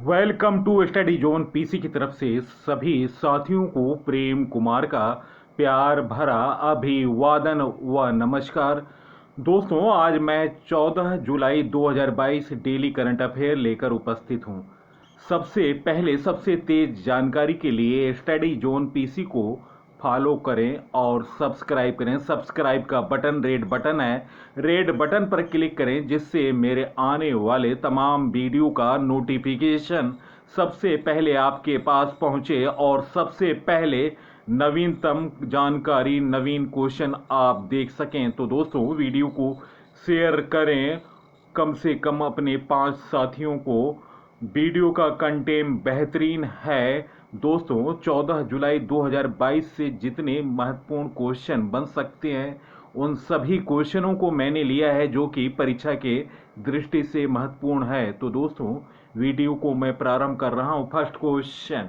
Welcome to study zone PC की तरफ से सभी साथियों को प्रेम कुमार का प्यार भरा अभिवादन व नमस्कार। दोस्तों, आज मैं 14 जुलाई 2022 डेली करंट अफेयर लेकर उपस्थित हूं। सबसे पहले सबसे तेज जानकारी के लिए स्टडी जोन पीसी को फॉलो करें और सब्सक्राइब करें। सब्सक्राइब का बटन रेड बटन है, रेड बटन पर क्लिक करें जिससे मेरे आने वाले तमाम वीडियो का नोटिफिकेशन सबसे पहले आपके पास पहुंचे और सबसे पहले नवीनतम जानकारी, नवीन क्वेश्चन आप देख सकें। तो दोस्तों, वीडियो को शेयर करें कम से कम अपने 5 साथियों को। वीडियो का कंटेंट बेहतरीन है। दोस्तों, 14 जुलाई 2022 से जितने महत्वपूर्ण क्वेश्चन बन सकते हैं उन सभी क्वेश्चनों को मैंने लिया है जो कि परीक्षा के दृष्टि से महत्वपूर्ण है। तो दोस्तों, वीडियो को मैं प्रारंभ कर रहा हूं। फर्स्ट क्वेश्चन,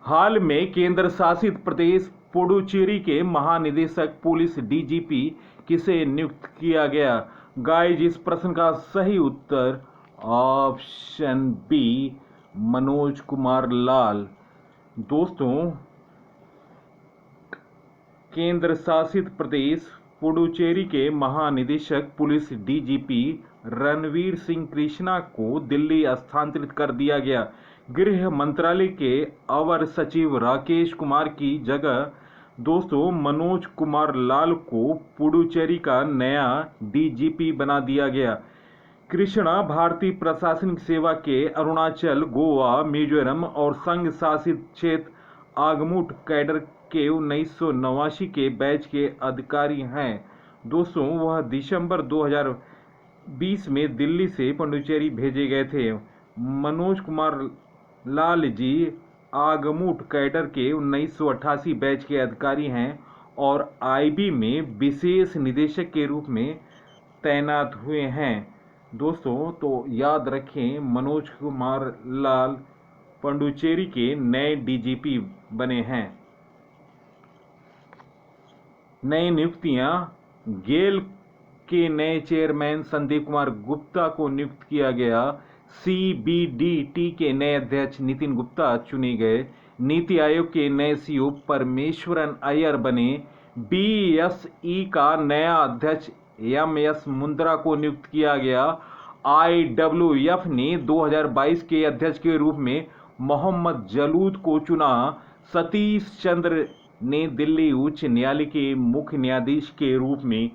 हाल में केंद्र शासित प्रदेश पुडुचेरी के महानिदेशक पुलिस डीजीपी किसे नियुक्त किया गया? गाइज, इस प्रश्न का सही उत्तर ऑप्शन बी, मनोज कुमार लाल। दोस्तों, केंद्र शासित प्रदेश पुडुचेरी के महानिदेशक पुलिस डीजीपी रणवीर सिंह कृष्णा को दिल्ली स्थानांतरित कर दिया गया। गृह मंत्रालय के अवर सचिव राकेश कुमार की जगह दोस्तों मनोज कुमार लाल को पुडुचेरी का नया डीजीपी बना दिया गया। कृष्णा भारतीय प्रशासनिक सेवा के अरुणाचल, गोवा, मिजोरम और संघ शासित क्षेत्र आगमुट कैडर के 1989 के बैच के अधिकारी हैं। दोस्तों, वह दिसंबर 2020 में दिल्ली से पुडुचेरी भेजे गए थे। मनोज कुमार लाल जी आगमुट कैडर के 1988 बैच के अधिकारी हैं और आईबी में विशेष निदेशक के रूप में तैनात हुए हैं। दोस्तों, तो याद रखें, मनोज कुमार लाल पुडुचेरी के नए डीजीपी बने हैं। नई नियुक्तियां, गेल के नए चेयरमैन संदीप कुमार गुप्ता को नियुक्त किया गया। सीबीडीटी के नए अध्यक्ष नितिन गुप्ता चुने गए। नीति आयोग के नए सीईओ परमेश्वरन अय्यर बने। बीएसई का नया अध्यक्ष एमएस मुंद्रा को नियुक्त किया गया। आईडब्ल्यूएफ ने 2022 के अध्यक्ष के रूप में मोहम्मद जलूद को चुना। सतीश चंद्र ने दिल्ली उच्च न्यायालय के मुख्य न्यायाधीश के रूप में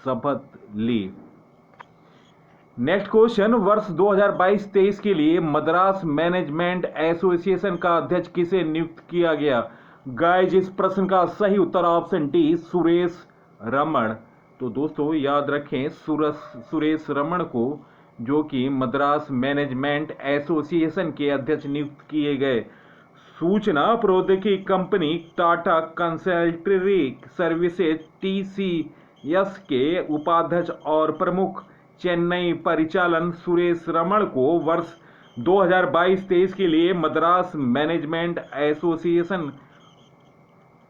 शपथ ली। नेक्स्ट क्वेश्चन, वर्ष 2022-23 के लिए मद्रास मैनेजमेंट एसोसिएशन का अध्यक्ष किसे नियुक्त किया गया? गाइज, इस प्रश्न का सही उत्तर ऑप्शन डी, सुरेश रमण। तो दोस्तों, याद रखें, सुरेश रमण को, जो कि मद्रास मैनेजमेंट एसोसिएशन के अध्यक्ष नियुक्त किए गए। सूचना प्रौद्योगिकी company Tata consultancy services TCS के उपाध्यक्ष और प्रमुख चेन्नई परिचालन सुरेश रमण को वर्ष 2022-23 के लिए मद्रास मैनेजमेंट एसोसिएशन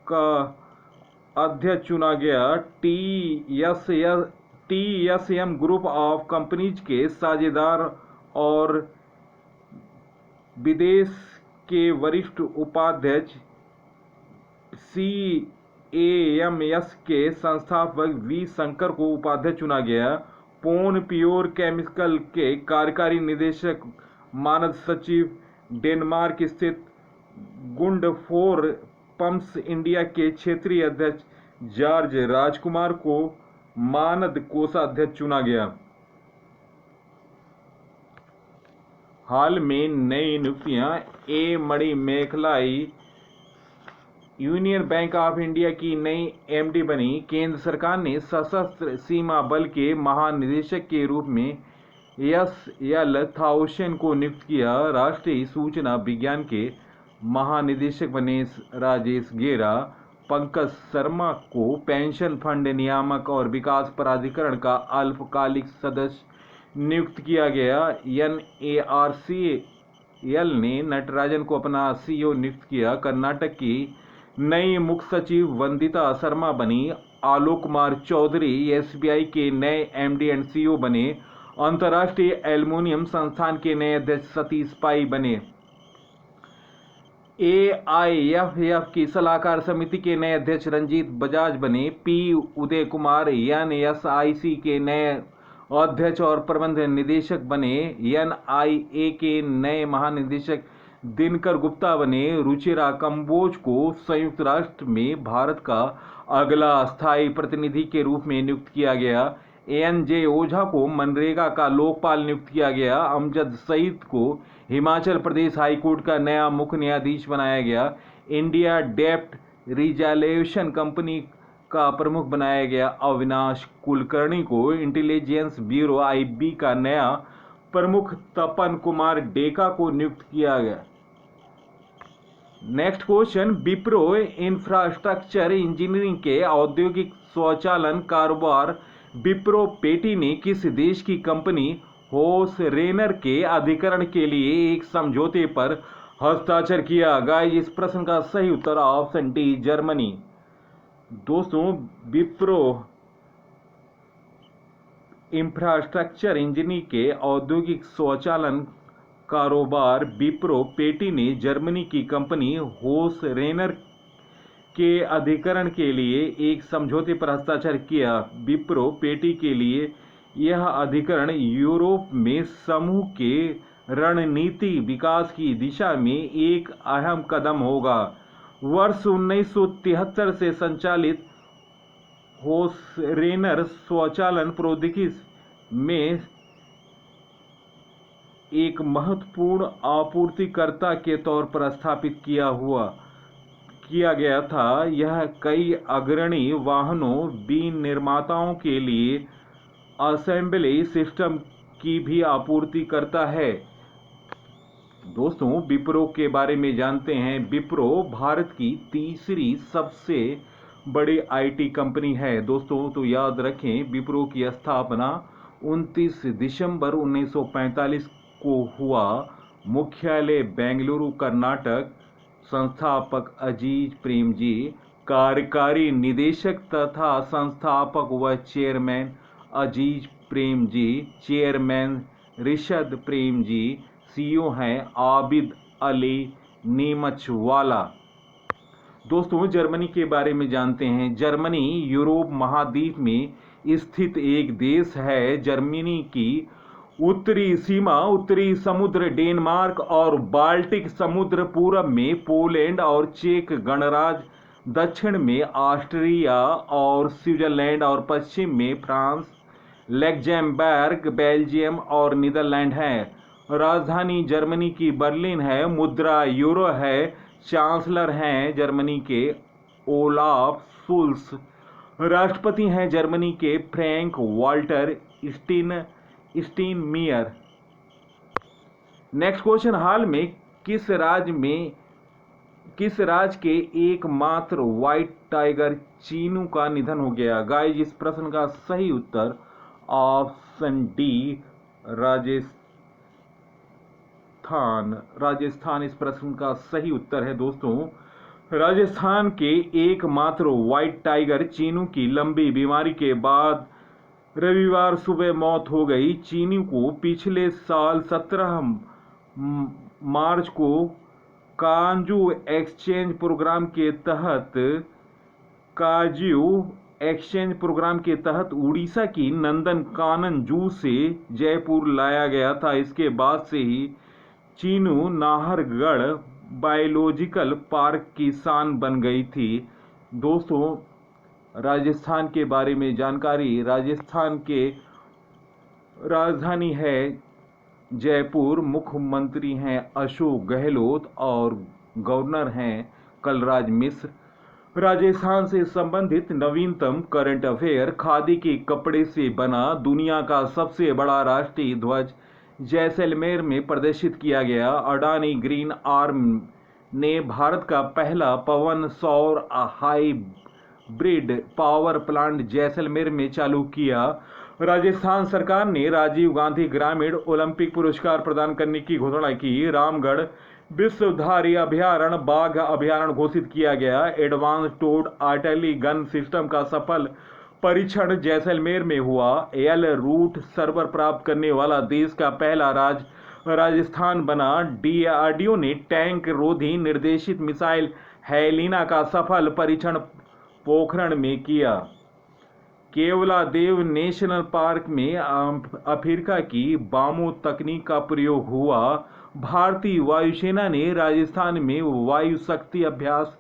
का अध्यक्ष चुना गया। टीएसएम ग्रुप ऑफ कंपनीज के साझेदार और विदेश के वरिष्ठ उपाध्यक्ष सीएएमएस के संस्थापक वी शंकर को उपाध्यक्ष चुना गया। पोन प्योर केमिकल के कार्यकारी निदेशक मानद सचिव डेनमार्क स्थित गुंडफोर पंप्स इंडिया के क्षेत्रीय अध्यक्ष जॉर्ज राजकुमार को मानद कोषाध्यक्ष चुना गया। हाल में नई नियुक्तियां, ए मणि मेखलाई यूनियन बैंक ऑफ इंडिया की नई एमडी बनी। केंद्र सरकार ने सशस्त्र सीमा बल के महानिदेशक के रूप में एसएल थाउसेन को नियुक्त किया। राष्ट्रीय सूचना विज्ञान के महानिदेशक बने राजेश गेरा। पंकज शर्मा को पेंशन फंड नियामक और विकास प्राधिकरण का अल्पकालिक सदस्य नियुक्त किया गया। एनएआरसीएल ने नटराजन को अपना सीईओ नियुक्त किया। कर्नाटक की नई मुख्य सचिव वंदिता शर्मा बनी। आलोक कुमार चौधरी एसबीआई के नए एमडी एंड सीईओ बने। अंतर्राष्ट्रीय एल्युमिनियम संस्थान के नए अध्यक्ष सतीश pai बने। AIFF की सलाहकार समिति के नए अध्यक्ष रंजीत बजाज बने। P उदय कुमार NSIC के नए अध्यक्ष और प्रबंध निदेशक बने। NIA के नए महानिदेशक दिनकर गुप्ता बने। रुचिरा कंबोज को संयुक्त राष्ट्र में भारत का अगला स्थायी प्रतिनिधि के रूप में नियुक्त किया गया। ANJ ओझा को मनरेगा का लोकपाल नियुक्त किया गया। अमजद सईद को हिमाचल प्रदेश हाईकोर्ट का नया मुख्य न्यायाधीश बनाया गया। इंडिया डेप्ट रिजोल्यूशन कंपनी का प्रमुख बनाया गया। अविनाश कुलकर्णी को इंटेलिजेंस ब्यूरो IB का नया प्रमुख तपन कुमार डेका को नियुक्त किया गया। Next question, Wipro infrastructure engineering के औद्योगिक स्वचालन कारोबार विप्रो पेटी ने किस देश की कंपनी होसरेनर के अधिकरण के लिए एक समझौते पर हस्ताक्षर किया? गाइस, इस प्रश्न का सही उत्तर ऑप्शन डी जर्मनी। दोस्तों, विप्रो इंफ्रास्ट्रक्चर इंजीनियरिंग के औद्योगिक स्वचालन कारोबार विप्रो पेटी ने जर्मनी की कंपनी होसरेनर के अधिकरण के लिए एक समझौते पर हस्ताक्षर किया। विप्रो पेटी के लिए यह अधिकरण यूरोप में समूह के रणनीति विकास की दिशा में एक अहम कदम होगा। वर्ष 1973 से संचालित होसरेनर स्वचालन प्रौद्योगिकी में एक महत्वपूर्ण आपूर्तिकर्ता के तौर पर स्थापित किया गया था। यह कई अग्रणी वाहनों विनिर्माताओं के लिए असेंबली सिस्टम की भी आपूर्ति करता है। दोस्तों, विप्रो के बारे में जानते हैं। विप्रो भारत की तीसरी सबसे बड़ी IT कंपनी है। दोस्तों, तो याद रखें, विप्रो की स्थापना 29 दिसंबर 1945 को हुआ। मुख्यालय बेंगलुरु, कर्नाटक। संस्थापक अजीज प्रेमजी। कार्यकारी निदेशक तथा संस्थापक व चेयरमैन अजीज प्रेमजी। चेयरमैन रिशद प्रेमजी। CEO हैं आबिद अली नीमचवाला। दोस्तों, जर्मनी के बारे में जानते हैं। जर्मनी यूरोप महाद्वीप में स्थित एक देश है। जर्मनी की उत्तरी सीमा उत्तरी समुद्र डेनमार्क और बाल्टिक समुद्र, पूर्व में पोलैंड और चेक गणराज्य, दक्षिण में ऑस्ट्रिया और स्विट्जरलैंड और पश्चिम में फ्रांस, लग्जमबर्ग, बेल्जियम और नीदरलैंड है। राजधानी जर्मनी की बर्लिन है। मुद्रा यूरो है। चांसलर हैं जर्मनी के ओलाफ शुल्स। राष्ट्रपति हैं जर्मनी के Frank Walter Steinmeier. Next question, हाल में किस राज्य के एकमात्र व्हाइट टाइगर चीनू का निधन हो गया? गाइस, इस प्रश्न का सही उत्तर ऑप्शन डी राजस्थान इस प्रश्न का सही उत्तर है। दोस्तों, राजस्थान के एकमात्र व्हाइट टाइगर चीनू की लंबी बीमारी के बाद रविवार सुबह मौत हो गई। चीनू को पिछले साल 17 मार्च को काजू एक्सचेंज प्रोग्राम के तहत उड़ीसा की नंदनकानन जू से जयपुर लाया गया था। इसके बाद से ही चीनू नाहरगढ़ बायोलॉजिकल पार्क की शान बन गई थी। दोस्तों, राजस्थान के बारे में जानकारी। राजस्थान के राजधानी है जयपुर। मुख्यमंत्री हैं अशोक गहलोत और गवर्नर हैं कलराज मिश्र। राजस्थान से संबंधित नवीनतम करंट अफेयर। खादी के कपड़े से बना दुनिया का सबसे बड़ा राष्ट्रीय ध्वज जैसलमेर में प्रदर्शित किया गया। अडानी ग्रीन आर्म ने भारत का पहला पवन सौर हाइब्रिड पावर प्लांट जैसलमेर में चालू किया। राजस्थान सरकार ने राजीव गांधी ग्रामीण ओलंपिक पुरस्कार प्रदान करने की घोषणा की। रामगढ़ विश्वधारी अभयारण्य बाघ अभयारण्य घोषित किया गया। Advanced towed artillery gun system का सफल परीक्षण जैसलमेर में हुआ। एल रूट सर्वर प्राप्त करने वाला देश का पहला राज्य राजस्थान बना। डीआरडीओ ने टैंक रोधी निर्देशित मिसाइल हेलिना का सफल परीक्षण पोखरण में किया। केवलादेव नेशनल पार्क में अफ्रीका की बामो तकनीक का प्रयोग हुआ। भारतीय वायुसेना ने राजस्थान में वायु शक्ति अभ्यास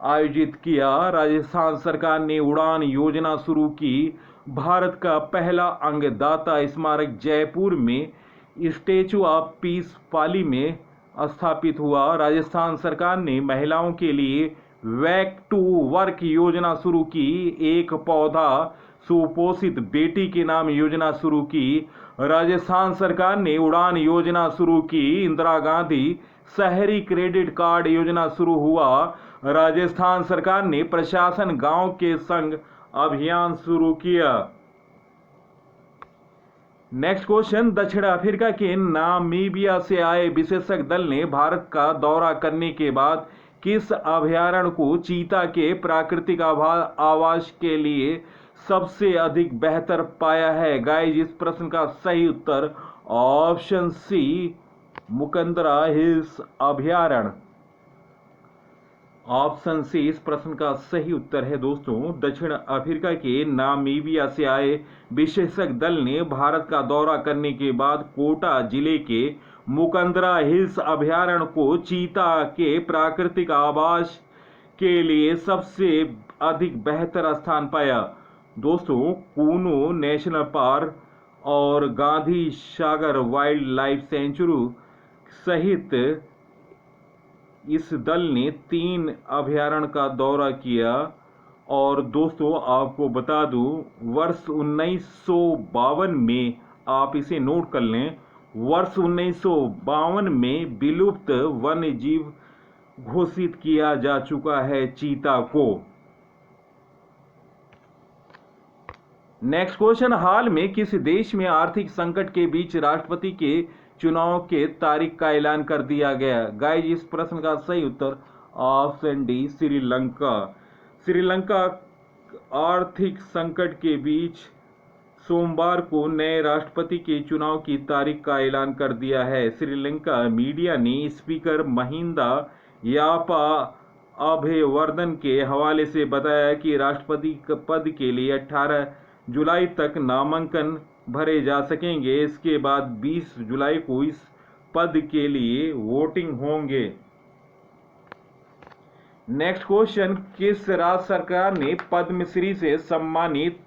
आयोजित किया। राजस्थान सरकार ने उड़ान योजना शुरू की। भारत का पहला अंगदाता स्मारक जयपुर में स्टैचू ऑफ पीस पाली में स्थापित हुआ। राजस्थान सरकार ने महिलाओं के लिए वैक टू वर्क योजना शुरू की। एक पौधा सुपोषित बेटी के नाम योजना शुरू की। राजस्थान सरकार ने उड़ान योजना शुरू की। इंदिरा गांधी शहरी क्रेडिट कार्ड योजना शुरू हुआ। राजस्थान सरकार ने प्रशासन गांव के संग अभियान शुरू किया। नेक्स्ट क्वेश्चन, दक्षिण अफ्रीका के नामीबिया से आए विशेषज्ञ दल ने भारत का दौरा करने के बाद किस अभयारण्य को चीता के प्राकृतिक आवास के लिए सबसे अधिक बेहतर पाया है? गाइस, इस प्रश्न का सही उत्तर ऑप्शन सी मुकंदरा हिल्स अभयारण्य। ऑप्शन सी इस प्रश्न का सही उत्तर है। दोस्तों, दक्षिण अफ्रीका के नामीबिया से आए विशेषज्ञ दल ने भारत का दौरा करने के बाद कोटा जिले के मुकंदरा हिल्स अभयारण्य को चीता के प्राकृतिक आवास के लिए सबसे अधिक बेहतर स्थान पाया। दोस्तों, कूनो नेशनल पार्क और Gandhi Sagar wild life sanctuary सहित इस दल ने 3 अभयारण्य का दौरा किया। और दोस्तों, आपको बता दूं, वर्ष 1952 में, आप इसे नोट कर लें, वर्ष 1952 में विलुप्त वन्य जीव घोषित किया जा चुका है चीता को। नेक्स्ट क्वेश्चन, हाल में किस देश में आर्थिक संकट के बीच राष्ट्रपति के चुनाव के तारीख का ऐलान कर दिया गया? गाइस, इस प्रश्न का सही उत्तर ऑप्शन डी श्रीलंका। श्रीलंका आर्थिक संकट के बीच सोमवार को नए राष्ट्रपति के चुनाव की तारीख का ऐलान कर दिया है। श्रीलंका मीडिया ने स्पीकर महिंदा यापा अभयवर्धन के हवाले से बताया कि राष्ट्रपति पद के लिए 18 जुलाई तक नामांकन भरे जा सकेंगे। इसके बाद 20 जुलाई को इस पद के लिए वोटिंग होंगे। नेक्स्ट क्वेश्चन, किस राज्य सरकार ने पद्मश्री से सम्मानित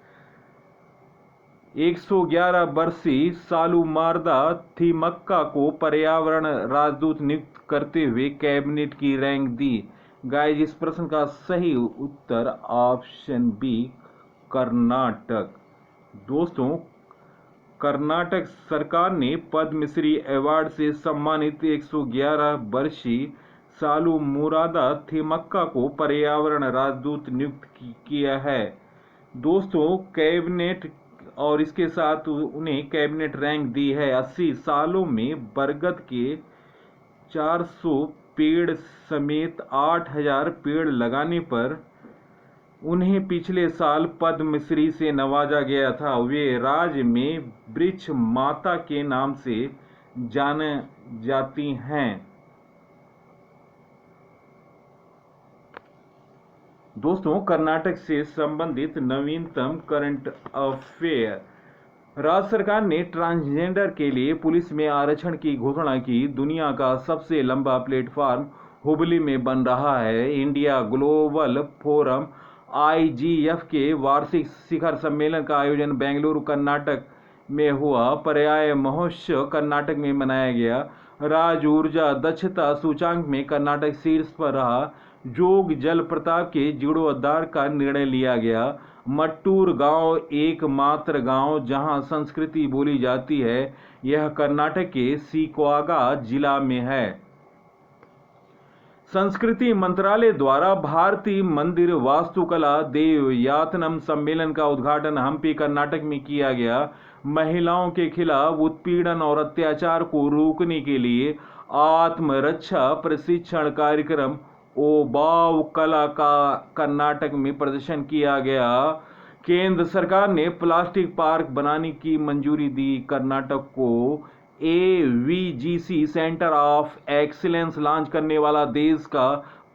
111 वर्षीय सालुमारदा थिमक्का को पर्यावरण राजदूत नियुक्त करते हुए कैबिनेट की रैंक दी? गाइस, इस प्रश्न का सही उत्तर ऑप्शन बी कर्नाटक। दोस्तों, कर्नाटक सरकार ने पद्मश्री अवार्ड से सम्मानित 111 वर्षीय सालुमारदा थिमक्का को पर्यावरण राजदूत नियुक्त किया है। दोस्तों, कैबिनेट और इसके साथ उन्हें कैबिनेट रैंक दी है। 80 सालों में बरगद के 400 पेड़ समेत 8000 पेड़ लगाने पर उन्हें पिछले साल पद्मश्री से नवाजा गया था। वे राज्य में वृक्ष माता के नाम से जाने जाती हैं। दोस्तों, कर्नाटक से संबंधित नवीनतम करंट अफेयर। राज्य सरकार ने ट्रांसजेंडर के लिए पुलिस में आरक्षण की घोषणा की। दुनिया का सबसे लंबा प्लेटफॉर्म हुबली में बन रहा है। इंडिया ग्लोबल फोरम IGF के वार्षिक शिखर सम्मेलन का आयोजन बेंगलुरु कर्नाटक में हुआ। पर्याय महोत्सव कर्नाटक में मनाया गया। राज्य ऊर्जा दक्षता सूचांक में कर्नाटक शीर्ष पर रहा। जोग जलप्रपात के जीर्णोद्धार का निर्णय लिया गया। मट्टूर गांव एकमात्र गांव जहां संस्कृति बोली जाती है, यह कर्नाटक के शिवमोगा जिला में है। संस्कृति मंत्रालय द्वारा भारतीय मंदिर वास्तुकला देवयातनम सम्मेलन का उद्घाटन हम्पी कर्नाटक में किया गया। महिलाओं के खिलाफ उत्पीड़न और अत्याचार को रोकने के लिए आत्मरक्षा प्रशिक्षण कार्यक्रम ओबाव कला का कर्नाटक में प्रदर्शन किया गया। केंद्र सरकार ने प्लास्टिक पार्क बनाने की मंजूरी दी। कर्नाटक को AVGC centre of excellence launch करने वाला देश का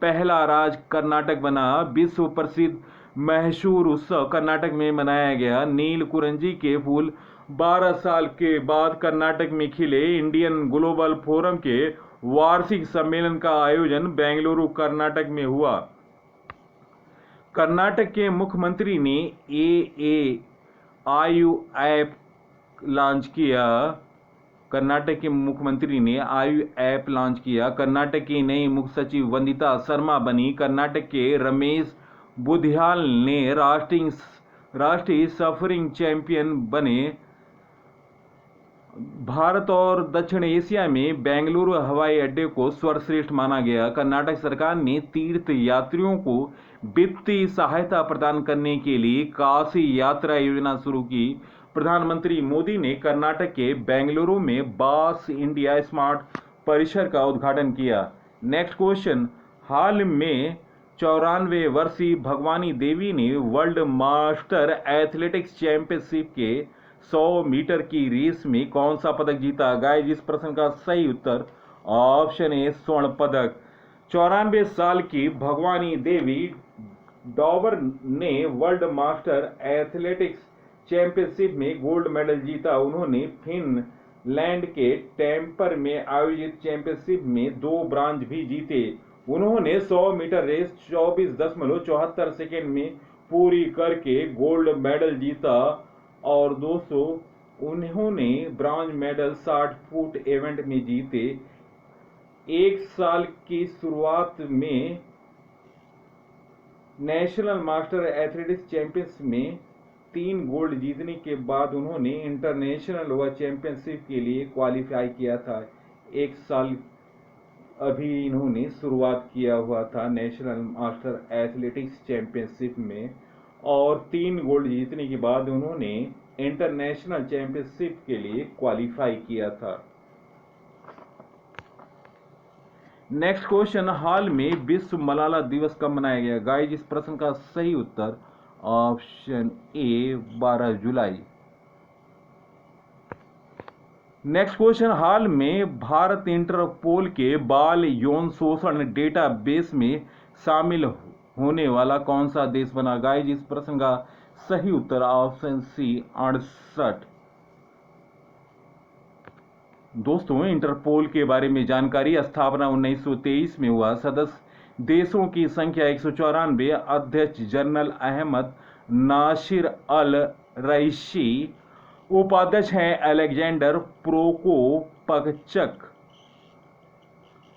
पहला राज्य कर्नाटक बना। विश्व प्रसिद्ध मैसूर उत्सव कर्नाटक में मनाया गया। नील कुरंजी के फूल 12 साल के बाद कर्नाटक में खिले। इंडियन ग्लोबल फोरम के वार्षिक सम्मेलन का आयोजन बेंगलुरु कर्नाटक में हुआ। कर्नाटक के मुख्यमंत्री ने आयु ऐप लॉन्च किया। कर्नाटक के मुख्यमंत्री ने आयु ऐप लॉन्च किया। कर्नाटक की नई मुख्य सचिव वंदिता शर्मा बनी। कर्नाटक के रमेश बुधियाल ने राष्ट्रीय सफरिंग चैंपियन बने। भारत और दक्षिण एशिया में बेंगलुरु हवाई अड्डे को सर्वश्रेष्ठ माना गया। कर्नाटक सरकार ने तीर्थ यात्रियों को वित्तीय सहायता प्रदान करने के लिए काशी यात्रा योजना शुरू की। प्रधानमंत्री मोदी ने कर्नाटक के बेंगलुरु में बास इंडिया स्मार्ट परिसर का उद्घाटन किया। नेक्स्ट क्वेश्चन, हाल में 94 वर्षीय भगवानी देवी ने वर्ल्ड मास्टर एथलेटिक्स चैंपियनशिप के 100 मीटर की रेस में कौन सा पदक जीता? गाइस, इस प्रश्न का सही उत्तर ऑप्शन ए स्वर्ण पदक। 94 साल की भगवानी देवी डॉबर ने वर्ल्ड मास्टर एथलेटिक्स चैंपियनशिप में गोल्ड मेडल जीता। उन्होंने फिनलैंड के टेम्पर में आयोजित चैंपियनशिप में 2 ब्रॉन्ज भी जीते। उन्होंने 100 मीटर रेस 24.74 सेकेंड में पूरी करके गोल्ड मेडल जीता। और दोस्तों, उन्होंने ब्रॉन्ज मेडल 60 फुट इवेंट में जीते। एक साल की शुरुआत में नेशनल मास्टर एथलेटिक्स चैंपियनशिप में 3 गोल्ड जीतने के बाद उन्होंने इंटरनेशनल व चैंपियनशिप के लिए क्वालिफाई किया था। एक साल अभी इन्होंने शुरुआत किया हुआ था नेशनल मास्टर एथलेटिक्स चैंपियनशिप में, और 3 गोल्ड जीतने के बाद उन्होंने इंटरनेशनल चैंपियनशिप के लिए क्वालिफाई किया था। नेक्स्ट क्वेश्चन, हाल में विश्व मलाला दिवस कब मनाया गया? गाइस, इस प्रश्न का सही उत्तर ऑप्शन ए 12 जुलाई। नेक्स्ट क्वेश्चन, हाल में भारत इंटरपोल के बाल यौन शोषण डेटाबेस में शामिल होने वाला कौन सा देश बना? गाइस, इस प्रश्न का सही उत्तर ऑप्शन सी 68। दोस्तों, इंटरपोल के बारे में जानकारी, स्थापना 1923 में हुआ। सदस्य देशों की संख्या 194। अध्यक्ष जनरल अहमद नासिर अल रईसी। उपाध्यक्ष हैं अलेक्जेंडर प्रोकोपचक।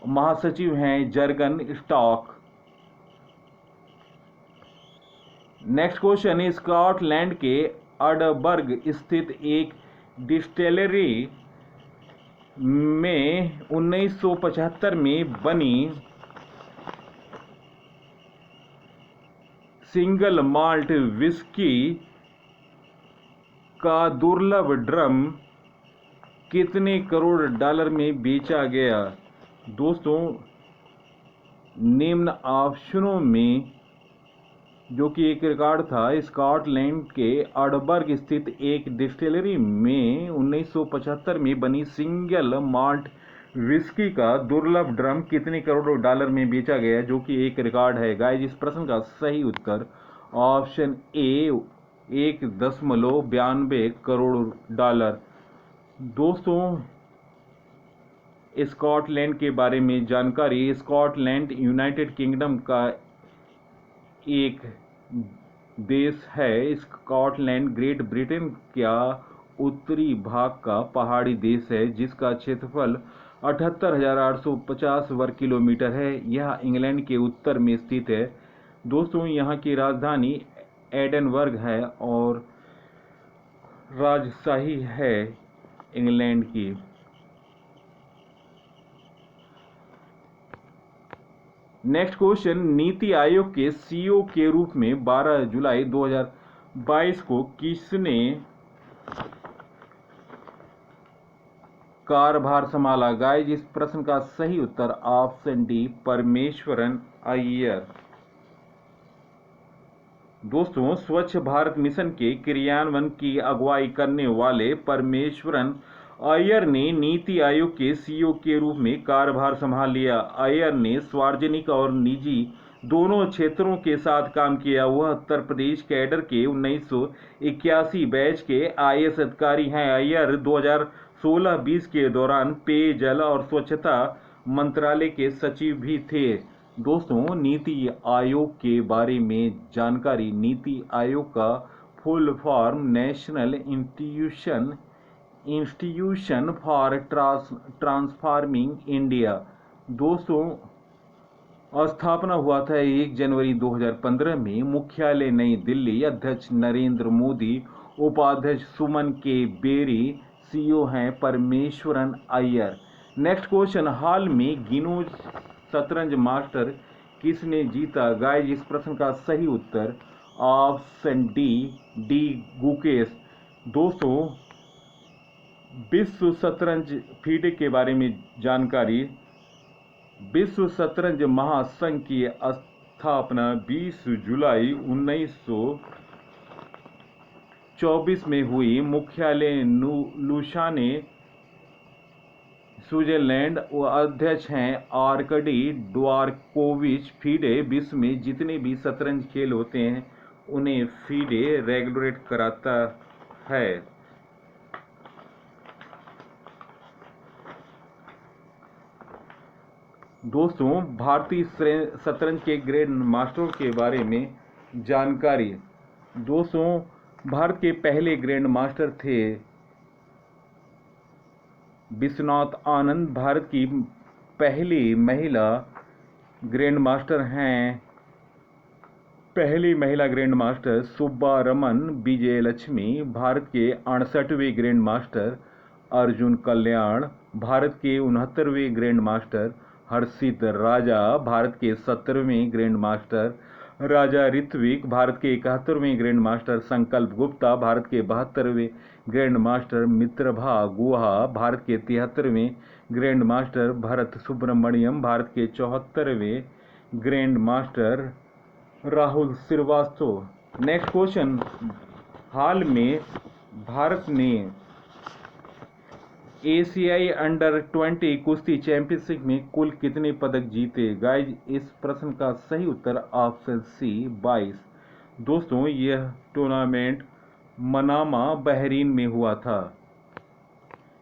महासचिव हैं Jurgen stock. Next question, Scotland के एडनबर्ग स्थित एक डिस्टिलरी में 1975 में बनी सिंगल माल्ट विस्की का दुर्लभ ड्रम कितने करोड़ डॉलर में बेचा गया? दोस्तों, निम्न ऑप्शनों में जो कि एक रिकॉर्ड था, स्कॉटलैंड के एडनबर्ग स्थित एक डिस्टिलरी में 1975 में बनी सिंगल माल्ट विस्की का दुर्लभ ड्रम कितने करोड़ डॉलर में बेचा गया, जो कि एक रिकॉर्ड है। गाइस, इस प्रश्न का सही उत्तर ऑप्शन ए 1.92 करोड़ डॉलर। दोस्तों, स्कॉटलैंड के बारे में जानकारी, स्कॉटलैंड यूनाइटेड किंगडम का एक देश है। स्कॉटलैंड ग्रेट ब्रिटेन का उत्तरी भाग का पहाड़ी देश है, जिसका क्षेत्रफल 78,850 वर्ग किलोमीटर है। यह इंग्लैंड के उत्तर में स्थित है। दोस्तों, यहाँ की राजधानी एडनबर्ग है और राजशाही है इंग्लैंड की। नेक्स्ट क्वेश्चन, नीति आयोग के सीईओ के रूप में 12 जुलाई 2022 को किसने कार्यभार संभाला? गाइस, इस प्रश्न का सही उत्तर ऑप्शन डी परमेश्वरन अय्यर। दोस्तों, स्वच्छ भारत मिशन के क्रियान्वयन की अगुवाई करने वाले परमेश्वरन अय्यर ने नीति आयोग के सीईओ के रूप में कार्यभार संभाल लिया। अय्यर ने सार्वजनिक और निजी दोनों क्षेत्रों के साथ काम किया। वह उत्तर प्रदेश कैडर के 1981 बैच के आईएएस अधिकारी हैं। अय्यर 2016-20 के दौरान पेयजल और स्वच्छता मंत्रालय के सचिव भी थे। दोस्तों, नीति आयोग के बारे में जानकारी। नीति आयोग का full form national institution for transforming India. दोस्तों, स्थापना हुआ था 1 जनवरी 2015 में। मुख्यालय नई दिल्ली। अध्यक्ष नरेंद्र मोदी। उपाध्यक्ष सुमन के बेरी। सीईओ हैं परमेश्वरन अय्यर। नेक्स्ट क्वेश्चन, हाल में गिनीज शतरंज मास्टर किसने जीता? गाइज, इस प्रश्न का सही उत्तर ऑप्शन डी गुकेश। दोस्तों, विश्व शतरंज फीडे के बारे में जानकारी। विश्व शतरंज महासंघ की स्थापना 20 जुलाई 1924 में हुई। मुख्यालय लुसाने, स्विट्जरलैंड। अध्यक्ष हैं आर्कडी ड्वारकोविच। फीडे विश्व में जितने भी शतरंज खेल होते हैं उन्हें फीडे रेगुलेट कराता है। दोस्तों, भारतीय शतरंज के ग्रैंड मास्टरों के बारे में जानकारी। दोस्तों, भारत के पहले ग्रैंड मास्टर थे विश्वनाथ आनंद। भारत की पहली महिला ग्रैंड मास्टर हैं। पहली महिला ग्रैंड मास्टर सुब्बारमन विजयलक्ष्मी। भारत के 68वें ग्रैंड मास्टर अर्जुन कल्याण। भारत के 69वें ग्रैंड मास्टर हर्षित राजा। भारत के 70वें ग्रैंड मास्टर राजा ऋत्विक। भारत के 71वें ग्रैंड मास्टर संकल्प गुप्ता। भारत के 72वें ग्रैंड मास्टर मित्रभा गुहा। भारत के 73वें ग्रैंड मास्टर भरत सुब्रमण्यम। भारत के 74वें grand master Rahul Srivastava. Next question, हाल में भारत ने एशियाई अंडर 20 कुश्ती चैंपियनशिप में कुल कितने पदक जीते? गाइज, इस प्रश्न का सही उत्तर ऑप्शन सी 22। दोस्तों, यह टूर्नामेंट मनामा बहरीन में हुआ था।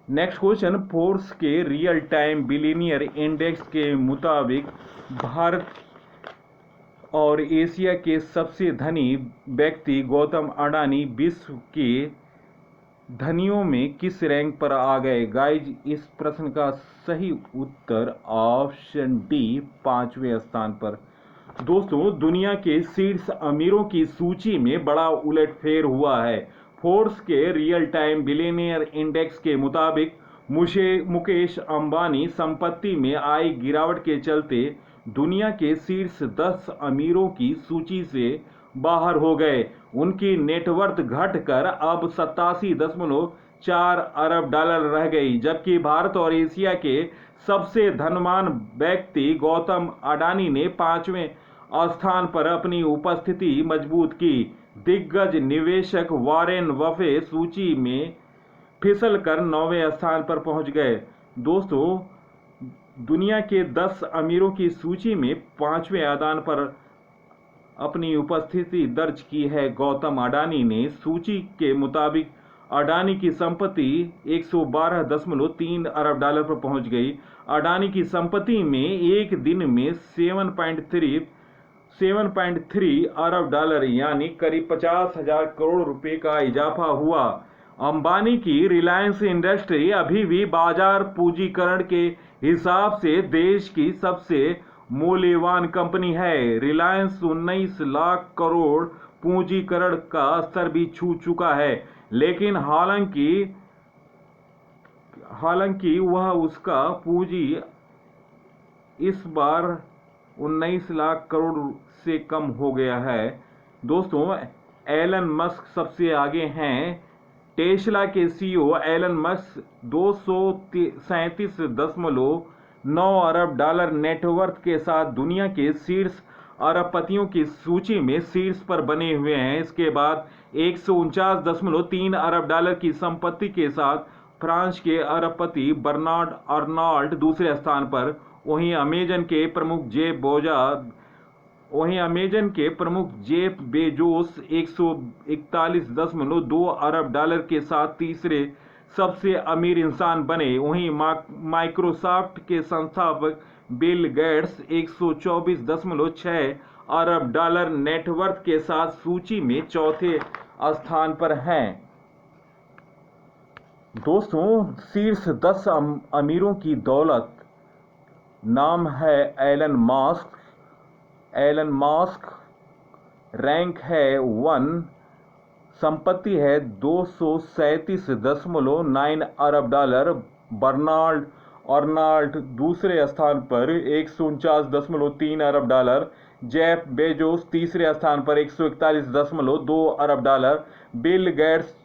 नेक्स्ट क्वेश्चन, फोर्ब्स के रियल टाइम बिलियनियर इंडेक्स के मुताबिक भारत और एशिया के सबसे धनी व्यक्ति गौतम अडानी विश्व के धनियों में किस रैंक पर आ गए? गाइज, इस प्रश्न का सही उत्तर ऑप्शन डी 5वें स्थान पर। दोस्तों, दुनिया के शीर्ष अमीरों की सूची में बड़ा उलटफेर हुआ है। फोर्ब्स के रियल टाइम बिलियनियर इंडेक्स के मुताबिक मुकेश अंबानी संपत्ति में आई गिरावट के चलते दुनिया के शीर्ष 10 अमीरों की सूची से बाहर हो गए। उनकी नेटवर्थ घटकर अब 87.4 अरब डॉलर रह गई, जबकि भारत और एशिया के सबसे धनवान व्यक्ति गौतम अडानी ने 5वें स्थान पर अपनी उपस्थिति मजबूत की। दिग्गज निवेशक वॉरेन बफे सूची में फिसलकर 9वें स्थान पर पहुंच गए। दोस्तों, दुनिया के 10 अमीरों की सूची में 5वें स्थान पर अपनी उपस्थिति दर्ज की है गौतम अडानी ने। सूची के मुताबिक अडानी की संपत्ति 112.3 अरब डॉलर पर पहुंच गई। अडानी की संपत्ति में एक दिन में 7.3 अरब डॉलर यानी करीब 50,000 करोड़ रुपए का इजाफा हुआ। अंबानी की रिलायंस इंडस्ट्री अभी भी बाजार पूंजीकरण के हिसाब से देश की सबसे मूल्यवान कंपनी है। रिलायंस 19 लाख करोड़ पूंजीकरण का स्तर भी छू चुका है, लेकिन हालांकि वह उसका पूंजी इस बार 19 लाख करोड़ से कम हो गया है। दोस्तों, एलन मस्क सबसे आगे हैं। टेस्ला के सीईओ एलन मस्क 237.9 अरब डॉलर नेटवर्थ के साथ दुनिया के शीर्ष अरबपतियों की सूची में शीर्ष पर बने हुए हैं। इसके बाद 149.3 अरब डॉलर की संपत्ति के साथ फ्रांस के अरबपति बर्नार्ड अर्नॉल्ट दूसरे स्थान पर। वहीं अमेजन के प्रमुख जेफ बेजोस 141.2 अरब डॉलर के साथ तीसरे सबसे अमीर इंसान बने। वहीं माइक्रोसॉफ्ट के संस्थापक बिल गेट्स 124.6 अरब डॉलर नेटवर्थ के साथ सूची में चौथे स्थान पर हैं। दोस्तों, शीर्ष 10 अमीरों की दौलत। नाम है एलन मास्क। रैंक है 1। संपत्ति है 237.9 अरब डॉलर। बर्नार्ड अर्नॉल्ट दूसरे स्थान पर 149.3 अरब डॉलर। जेफ बेजोस तीसरे स्थान पर 141.2 अरब डॉलर। बिल गेट्स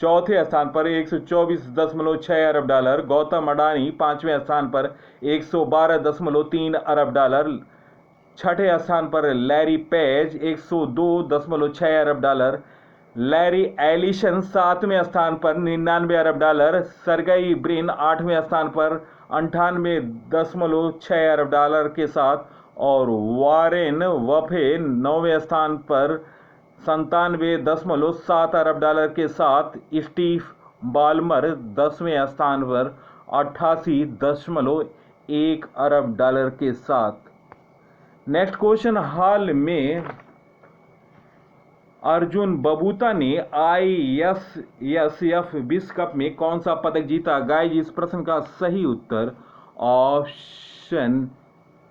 चौथे स्थान पर 124.6 अरब डॉलर। गौतम अडानी पांचवें स्थान पर 112.3 अरब डॉलर। छठे स्थान पर लैरी पेज 102.6 अरब डॉलर। लैरी एलिसन सातवें स्थान पर 99 अरब डॉलर। सरगई ब्रिन आठवें स्थान पर 98.6 अरब डॉलर के साथ और वारेन बफे 9वें स्थान पर 97.7 अरब डॉलर के साथ। स्टीव बाल्मर 10वें स्थान पर 88.1 अरब डॉलर के साथ। नेक्स्ट क्वेश्चन, हाल में अर्जुन बबूता ने ISSF विश्व कप में कौन सा पदक जीता? गाइस, इस प्रश्न का सही उत्तर ऑप्शन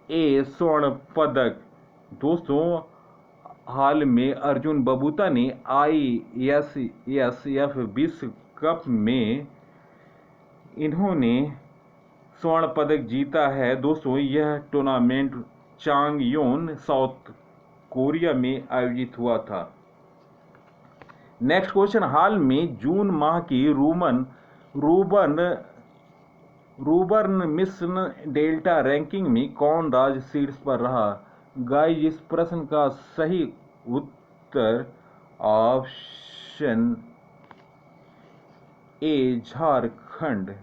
ए स्वर्ण पदक। दोस्तों, हाल में अर्जुन बबूता ने ISSF विश्व कप में इन्होंने स्वर्ण पदक जीता है। दोस्तों, यह टूर्नामेंट चांगयोन साउथ कोरिया में आयोजित हुआ था। नेक्स्ट क्वेश्चन, हाल में जून माह की रूबर्न मिशन डेल्टा रैंकिंग में कौन राज्य शीर्ष पर रहा? गाइस, इस प्रश्न का सही उत्तर ऑप्शन ए झारखंड।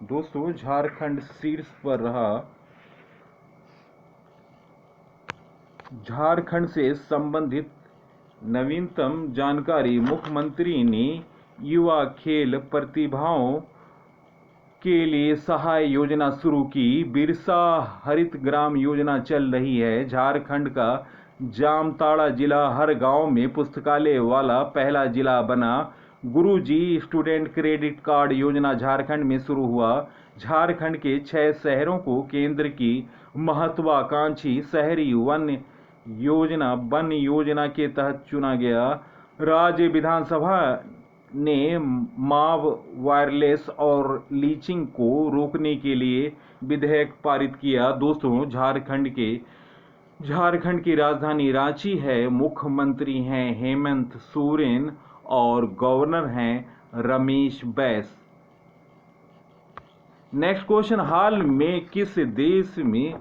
दोस्तों, झारखंड शीर्ष पर रहा। झारखंड से संबंधित नवीनतम जानकारी, मुख्यमंत्री ने युवा खेल प्रतिभाओं के लिए सहाय योजना शुरू की। बिरसा हरित ग्राम योजना चल रही है। झारखंड का जामताड़ा जिला हर गांव में पुस्तकालय वाला पहला जिला बना। गुरुजी स्टूडेंट क्रेडिट कार्ड योजना झारखंड में शुरू हुआ। झारखंड के 6 शहरों को केंद्र की महत्वाकांक्षी शहरी वन योजना के तहत चुना गया। राज्य विधानसभा ने माव वायरलेस और लीचिंग को रोकने के लिए विधेयक पारित किया। दोस्तों, झारखंड की राजधानी रांची है। मुख्यमंत्री हैं हेमंत सोरेन और गवर्नर हैं रमेश बैस। नेक्स्ट क्वेश्चन, हाल में किस देश में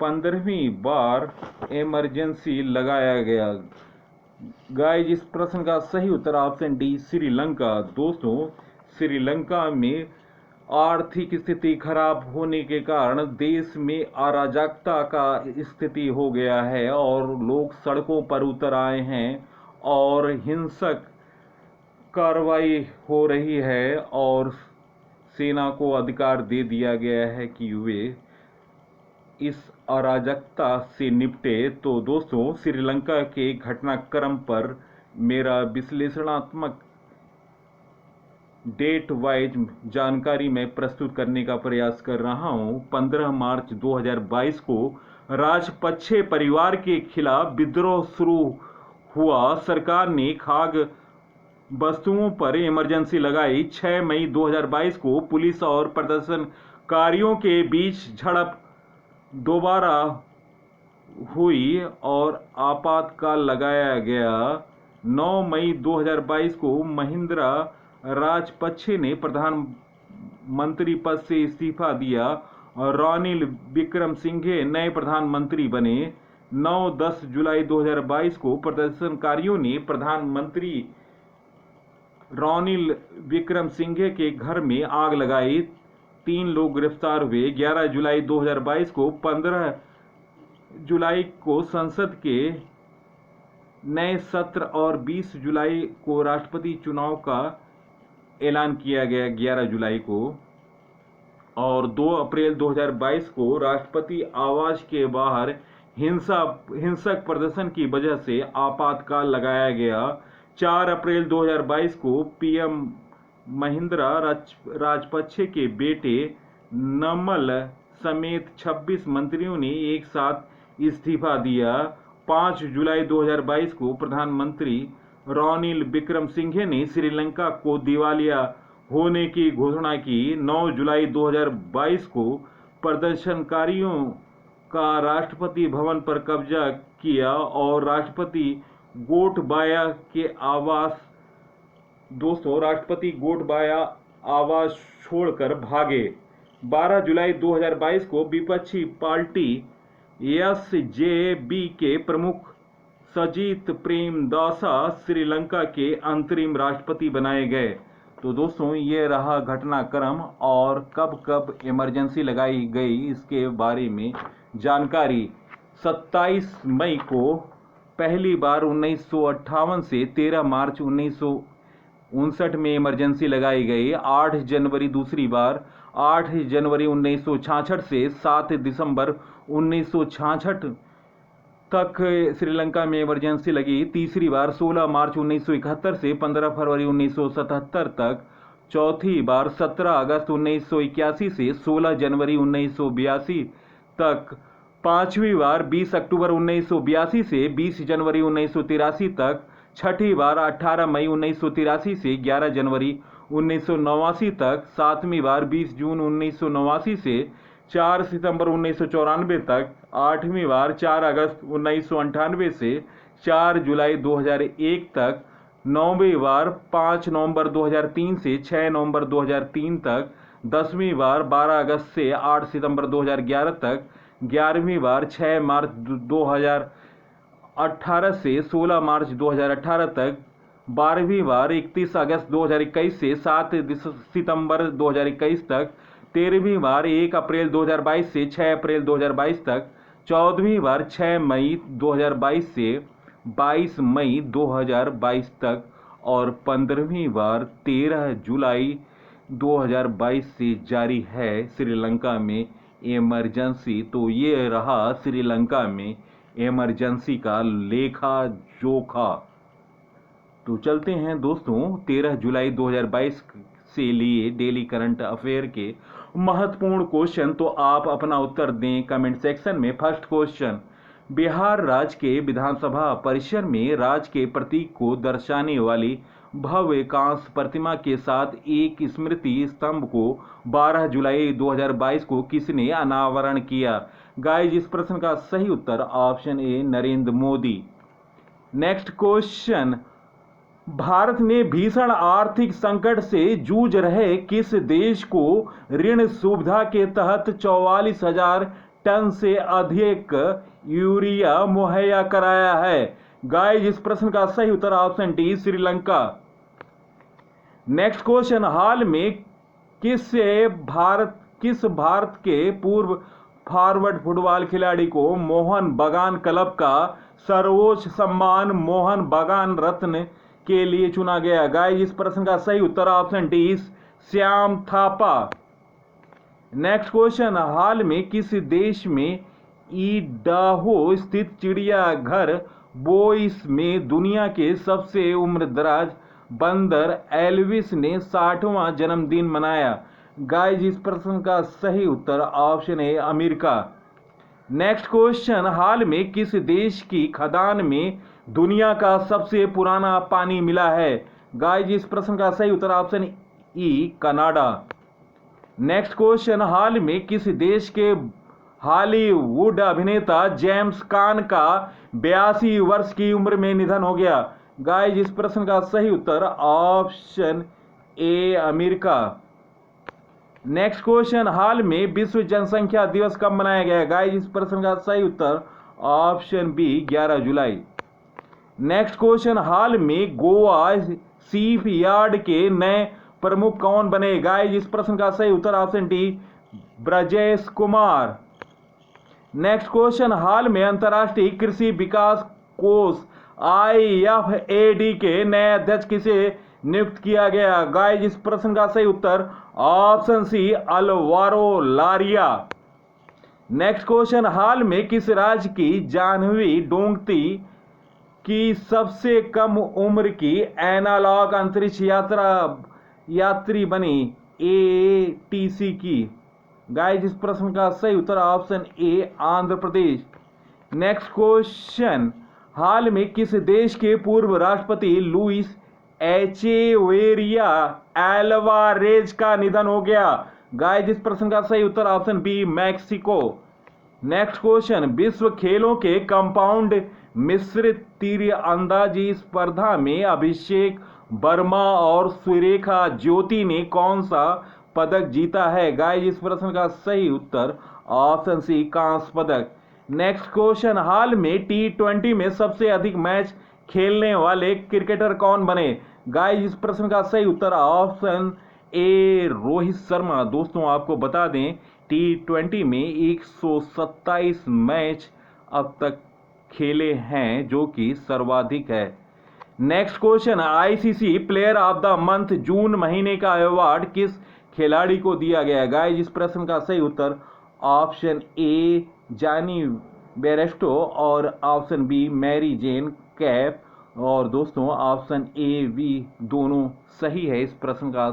15वीं बार इमरजेंसी लगाया गया? गाइस, इस प्रश्न का सही उत्तर ऑप्शन डी श्रीलंका। दोस्तों, श्रीलंका में आर्थिक स्थिति खराब होने के कारण देश में अराजकता का स्थिति हो गया है और लोग सड़कों पर उतर आए हैं और हिंसक कार्रवाई हो रही है और सेना को अधिकार दे दिया गया है कि वे इस अराजकता से निपटे। तो दोस्तों, श्रीलंका के घटनाक्रम पर मेरा विश्लेषणात्मक डेट वाइज जानकारी मैं प्रस्तुत करने का प्रयास कर रहा हूं। 15 मार्च 2022 को राजपक्षे परिवार के खिलाफ विद्रोह शुरू हुआ। सरकार ने खाद्य वस्तुओं पर इमरजेंसी लगाई। 6 मई 2022 को पुलिस और प्रदर्शनकारियों के बीच झड़प दोबारा हुई और आपातकाल लगाया गया। 9 मई 2022 को महिंद्रा राजपक्षे ने प्रधानमंत्री पद से इस्तीफा दिया और रानिल विक्रमसिंघे नए प्रधानमंत्री बने। 9-10 जुलाई 2022 को प्रदर्शनकारियों ने प्रधानमंत्री रानिल विक्रमसिंघे के घर में आग लगाई, 3 लोग गिरफ्तार हुए। 11 जुलाई 2022 को 15 जुलाई को संसद के नए सत्र और 20 जुलाई को राष्ट्रपति चुनाव का ऐलान किया गया 11 जुलाई को। और 2 अप्रैल 2022 को राष्ट्रपति आवास के बाहर हिंसक प्रदर्शन की वजह से आपातकाल लगाया गया। 4 अप्रैल 2022 को पीएम महिंद्रा राजपक्षे के बेटे नमल समेत 26 मंत्रियों ने एक साथ इस्तीफा दिया। 5 जुलाई 2022 को प्रधानमंत्री रानिल विक्रमसिंघे ने श्रीलंका को दिवालिया होने की घोषणा की। 9 जुलाई 2022 को प्रदर्शनकारियों का राष्ट्रपति भवन पर कब्जा किया और राष्ट्रपति गोटबाया आवास छोड़कर भागे। 12 जुलाई 2022 को विपक्षी पार्टी एसजेबी के प्रमुख सजीत प्रेमदासा श्रीलंका के अंतरिम राष्ट्रपति बनाए गए। तो दोस्तों, ये रहा घटनाक्रम और कब कब इमरजेंसी लगाई गई इसके बारे में जानकारी। 27 मई को पहली बार 1958 से 13 मार्च 1959 में इमरजेंसी लगाई गई। 8 जनवरी दूसरी बार, 8 जनवरी 1966 से 7 दिसंबर 1966 तक श्रीलंका में इमरजेंसी लगी। तीसरी बार 16 मार्च 1971 से 15 फरवरी 1977 तक। चौथी बार 17 अगस्त 1981 से 16 जनवरी 1982 तक। पांचवी बार 20 अक्टूबर 1982 से 20 जनवरी 1983 तक। छठी बार 18 मई 1983 से 11 जनवरी 1989 तक। सातवीं बार 20 जून 1989 से 4 सितंबर 1994 तक। आठवीं बार 4 अगस्त 1998 से 4 जुलाई 2001 तक। नौवीं बार 5 नवंबर 2003 से 6 नवंबर 2003 तक। 10वीं बार 12 अगस्त से 8 सितंबर 2011 तक। 11वीं बार 6 मार्च 2018 से 16 मार्च 2018 तक। 12वीं बार 31 अगस्त 2021 से 7 सितंबर 2021 तक। 13वीं बार 1 अप्रैल 2022 से 6 अप्रैल 2022 तक। 14वीं बार 6 मई 2022 से 22 मई 2022 तक। और 15वीं बार 13 जुलाई 2022 से जारी है श्रीलंका में इमरजेंसी। तो ये रहा श्रीलंका में इमरजेंसी का लेखा जोखा। तो चलते हैं दोस्तों 13 जुलाई 2022 से लिए डेली करंट अफेयर के महत्वपूर्ण क्वेश्चन। तो आप अपना उत्तर दें कमेंट सेक्शन में। फर्स्ट क्वेश्चन, बिहार राज्य के विधानसभा परिसर में राज्य के प्रतीक को दर्शाने वाली भव्य कांस्य प्रतिमा के साथ एक स्मृति स्तंभ को 12 जुलाई 2022 को किसने अनावरण किया? गाइस, इस प्रश्न का सही उत्तर option A Narendra Modi. Next question, Bharat ने भीषण आर्थिक संकट से जूझ रहे किस देश को ऋण सुविधा के तहत 44,000 टन से अधिक यूरिया मुहैया कराया है? गाइस, इस प्रश्न का सही उत्तर option D Sri Lanka. Next question, हाल में किस भारत के पूर्व फॉरवर्ड फुटबॉल खिलाड़ी को मोहन बगान क्लब का सर्वोच्च सम्मान मोहन बगान रत्न के लिए चुना गया? गाइस, इस प्रश्न का सही उत्तर option D Shyam Thapa. Next question, हाल में किस देश में इडाहो स्थित चिड़ियाघर बोइस में दुनिया के सबसे उम्रदराज बंदर एल्विस ने 60वां जन्मदिन मनाया? गाइस, इस प्रश्न का सही उत्तर option A America. Next question, हाल में किस देश की खदान में दुनिया का सबसे पुराना पानी मिला है? गाइस, इस प्रश्न का सही उत्तर option E Canada. Next question, हाल में किस देश के हॉलीवुड अभिनेता जेम्स कान का 82 वर्ष की उम्र में निधन हो गया? गाइस, इस प्रश्न का सही उत्तर option A America. Next question, हाल में विश्व जनसंख्या दिवस कब मनाया गया? गाइस इस प्रश्न का सही उत्तर ऑप्शन बी 11 जुलाई। नेक्स्ट क्वेश्चन, हाल में गोवा सीप यार्ड के नए प्रमुख कौन बने? गाइस इस प्रश्न का सही उत्तर option D Brajesh Kumar. Next question, हाल में अंतर्राष्ट्रीय कृषि विकास कोष IFAD के नए अध्यक्ष किसे नियुक्त किया गया? गाइस इस प्रश्न का सही उत्तर option C Alvaro Lario. Next question, हाल में किस राज्य की जाह्नवी डोंगती की सबसे कम उम्र की एनालॉग अंतरिक्ष यात्री बनी ATC की? गाइस इस प्रश्न का सही उत्तर option A Andhra Pradesh. Next question, हाल में किस देश के पूर्व राष्ट्रपति लुइस एचेवेरिया एल्वारेज का निधन हो गया? गाइस इस प्रश्न का सही उत्तर option B Mexico. Next question, विश्व खेलों के कंपाउंड मिश्रित तीरंदाजी स्पर्धा में अभिषेक वर्मा और सुरेखा ज्योति ने कौन सा पदक जीता है? गाइस इस प्रश्न का सही उत्तर ऑप्शन सी कांस्य पदक। नेक्स्ट क्वेश्चन, हाल में T20 में सबसे अधिक मैच खेलने वाले क्रिकेटर कौन बने? गाइस इस प्रश्न का सही उत्तर ऑप्शन ए रोहित शर्मा। दोस्तों आपको बता दें T20 में 127 मैच अब तक खेले हैं जो कि सर्वाधिक है। Next question, ICC player of the month जून महीने का अवार्ड किस खिलाड़ी को दिया गया? गाइस इस प्रश्न का सही उत्तर ऑप्शन ए जानी बेरेस्टो और option B Marizanne Kapp. और दोस्तों ऑप्शन ए बी दोनों सही है। इस प्रश्न का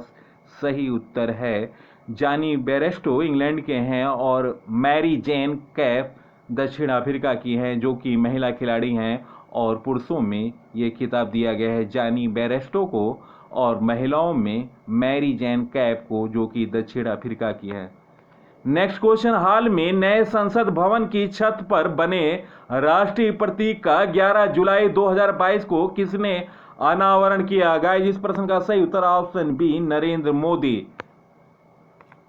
सही उत्तर है जानी बेरेस्टो इंग्लैंड के हैं और मैरी जेन कैप दक्षिण अफ्रीका की हैं जो कि महिला खिलाड़ी हैं। और पुरुषों में ये खिताब दिया गया है जानी बेरेस्टो को और महिलाओं में मैरी जेन कैप को जो कि दक्षिण अफ्रीका की है। नेक्स्ट क्वेश्चन, हाल में नए संसद भवन की छत पर बने राष्ट्रीय प्रतीक का 11 जुलाई 2022 को किसने अनावरण किया? गाइस इस प्रश्न का सही उत्तर ऑप्शन बी नरेंद्र मोदी।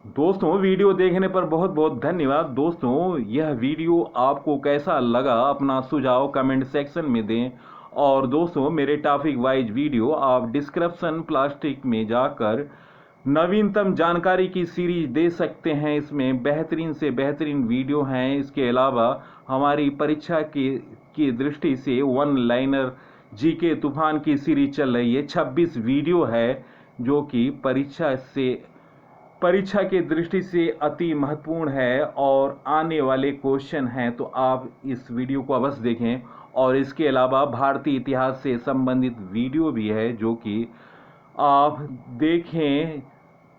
दोस्तों वीडियो देखने पर बहुत बहुत धन्यवाद। दोस्तों यह वीडियो आपको कैसा लगा अपना सुझाव कमेंट सेक्शन में दें। और दोस्तों मेरे टॉपिक वाइज वीडियो आप डिस्क्रिप्शन प्लास्टिक में जाकर नवीनतम जानकारी की सीरीज दे सकते हैं। इसमें बेहतरीन से बेहतरीन वीडियो हैं। इसके अलावा हमारी परीक्षा की दृष्टि से वन लाइनर जीके तूफान की सीरीज चल रही है। 26 वीडियो है जो कि परीक्षा की दृष्टि से अति महत्वपूर्ण है और आने वाले क्वेश्चन हैं, तो आप इस वीडियो को अवश्य देखें। और इसके अलावा भारतीय इतिहास से संबंधित वीडियो भी है जो कि आप देखें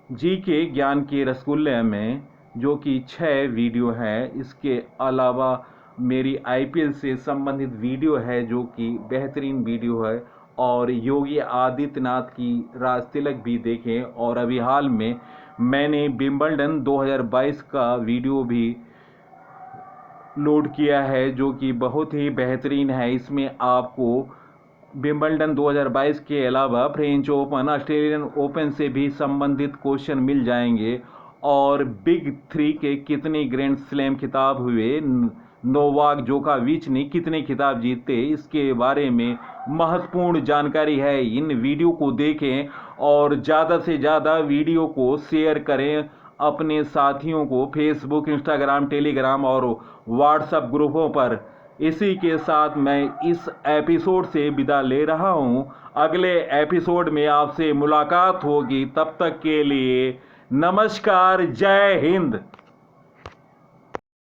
जीके ज्ञान के रसगुल्ले में, जो कि 6 वीडियो है। इसके अलावा मेरी IPL से संबंधित वीडियो है जो कि बेहतरीन वीडियो है। और योगी आदित्यनाथ की राज तिलक भी देखें। और अभी हाल में मैंने विंबलडन 2022 का वीडियो भी लोड किया है जो कि बहुत ही बेहतरीन है। इसमें आपको विंबलडन 2022 के अलावा फ्रेंच ओपन, ऑस्ट्रेलियन ओपन से भी संबंधित क्वेश्चन मिल जाएंगे। और बिग 3 के कितने ग्रैंड स्लैम खिताब हुए, नोवाक जोकोविच ने कितने खिताब जीते, इसके बारे में महत्वपूर्ण जानकारी है। इन वीडियो को देखें और ज़्यादा से ज़्यादा वीडियो को शेयर करें अपने साथियों को फेसबुक, इंस्टाग्राम, टेलीग्राम और व्हाट्सएप ग्रुपों पर। इसी के साथ मैं इस एपिसोड से विदा ले रहा हूं। अगले एपिसोड में आपसे मुलाकात होगी। तब तक के लिए नमस्कार, जय हिंद।